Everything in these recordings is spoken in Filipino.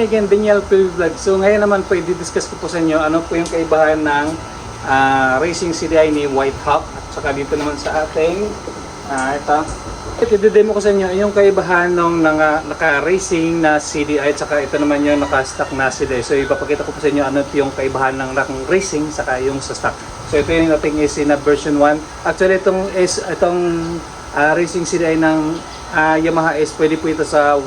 again, Daniel PB Vlog. So ngayon naman po i-discuss ko po sa inyo ano po yung kaibahan ng racing CDI ni White Hawk. At saka dito naman sa ating i-demo ko sa inyo yung kaibahan ng naka-racing na CDI at saka ito naman yung naka-stock na CDI. So ipapakita ko po sa inyo ano yung kaibahan ng racing saka yung sa stock. So ito yung ating AC na version 1. Actually itong racing CDI ng Yamaha S, pwede po ito sa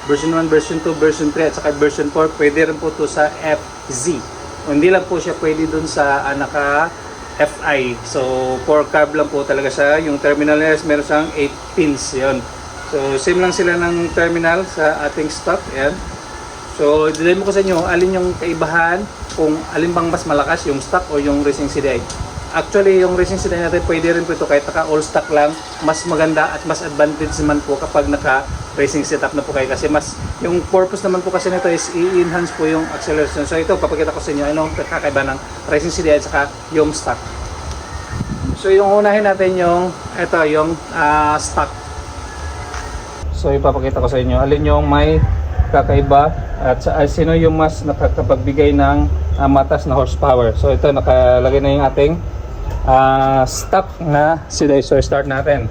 version 1, version 2, version 3 at saka version 4. Pwede rin po ito sa FZ. Hindi lang po siya pwede dun sa naka FI. So 4 carb lang po talaga siya. Yung terminal niya meron siyang 8 pins. Yun. So same lang sila ng terminal sa ating stock. Yan. So i-demo ko sa inyo alin yung kaibahan, kung alin bang mas malakas, yung stock o yung racing CDI. Actually, yung racing CDI natin pwede rin po ito kahit naka all stock lang. Mas maganda at mas advantage naman po kapag naka racing setup na po kayo, kasi mas yung purpose naman po kasi nito is i-enhance po yung acceleration. So ito, papakita ko sa inyo anong kakaiba ng racing CDI at saka yung stock. So yung unahin natin yung stock. So ipapakita ko sa inyo alin yung may kakaiba at sino yung mas nakakapagbigay ng matas na horsepower. So ito, nakalagay na yung ating stock na CDI. So start natin.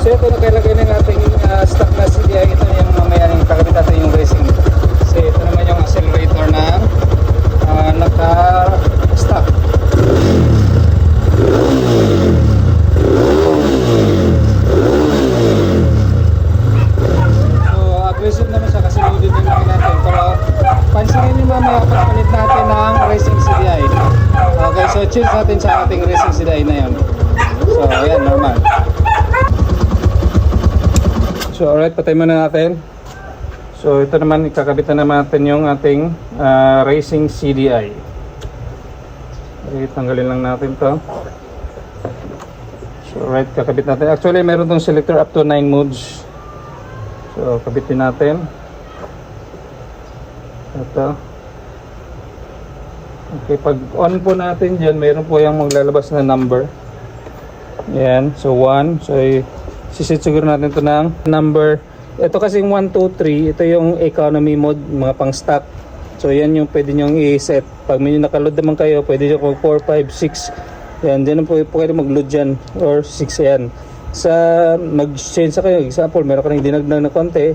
So ito, nakalagay na yung ating stock na CDI. Ito yung mamaya yung kakabit natin yung racing. So ito naman yung accelerator na naka-stock. Aggressive naman siya kasi loaded yung laki natin, pero pansinin nyo mamaya pagpalit natin ng racing CDI. Okay, so change natin sa ating racing CDI na yun. So ayan, normal. So alright, patay muna natin. So ito naman, ikakabit na naman natin yung ating racing CDI. Okay, tanggalin lang natin to. So alright, kakabit natin. Actually meron tong selector up to 9 modes. So, kabitin natin. Ito. Okay, pag on po natin dyan, mayroon po yung maglalabas na number. Yan. So, 1. So, sisit siguro natin ito ng number. Ito kasing 1, 2, 3. Ito yung economy mode, mga pang stock. So, yan yung pwede nyo i-set. Pag may nakaload naman kayo, pwede nyo mag 4, 5, 6. Yan. Dyan po kayo mag-load dyan. Or 6 yan. Sa mag-change sa kayo, example, meron ka nang dinagdag na konti.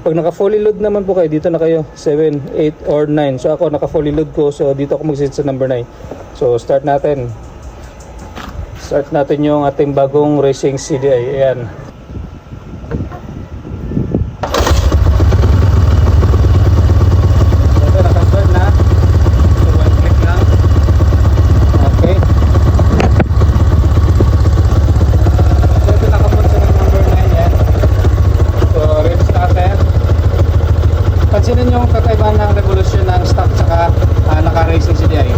Pag naka-fully load naman po kayo, dito na kayo 7, 8, or 9. So ako, naka-fully load ko, so dito ako mag-set sa number 9. So start natin. Start natin yung ating bagong racing CDI. Ayan. Ito, naka-start na. So one click lang. Okay. Pansinin yung kakaibahan ng revolution ng stock saka naka-racing CDI.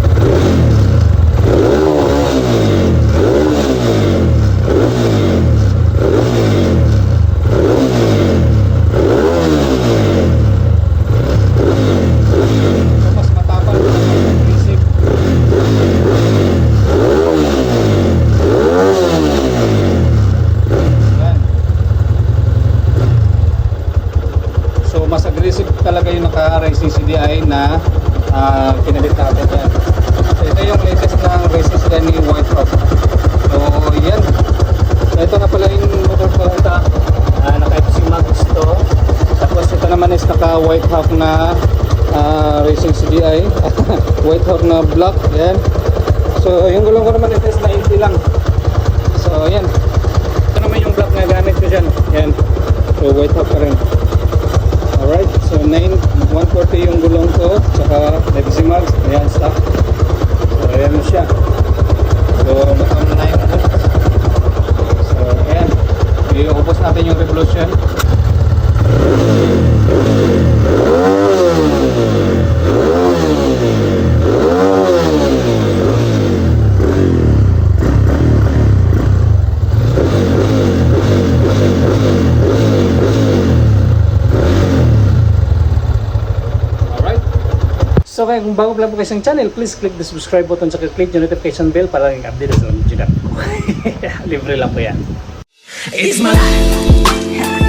So, mas matapang, mas aggressive. Yan. So mas aggressive talaga yung naka-racing CDI na kinabit natin yan. So ito yung latest ng racing CDI ni White Hawk. So yan. So ito na pala yung motor ko. Ito naka-FC Max to. Tapos ito naman is naka-White Hawk na racing CDI. White Hawk na black. Yan. So yung gulong ko naman ito is 90 lang. So yan. Ito naman yung black na gamit ko dyan. Yan. So White Hawk pa rin. Alright, so 140 yung gulong ko, saka FC Max, ayan, stock. So ayan na siya. So nakam na yung modes. So ayan, iubos natin yung revolution. So kaya kung bago pa lang po kayo sa channel, please click the subscribe button at click yung notification bell para lang update sa mga video natin. Libre lang po yan. It's my life.